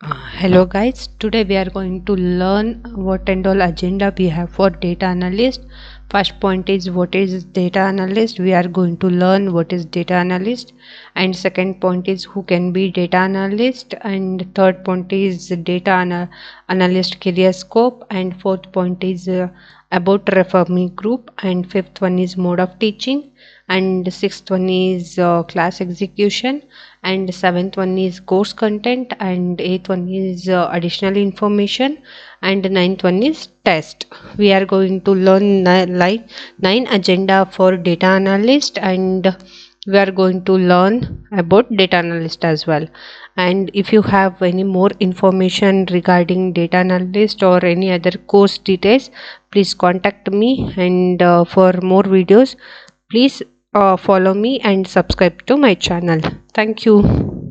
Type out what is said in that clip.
Hello guys, today we are going to learn what and all agenda we have for data analyst. First point is what is data analyst. We are going to learn what is data analyst, and second point is who can be data analyst, and third point is analyst career scope, and fourth point is about reforming group, and fifth one is mode of teaching, and sixth one is class execution, and seventh one is course content, and eighth one is additional information, and ninth one is test. We are going to learn nine agenda for data analyst, and we are going to learn about data analyst as well. And if you have any more information regarding data analyst or any other course details, please contact me, and for more videos please follow me and subscribe to my channel. Thank you.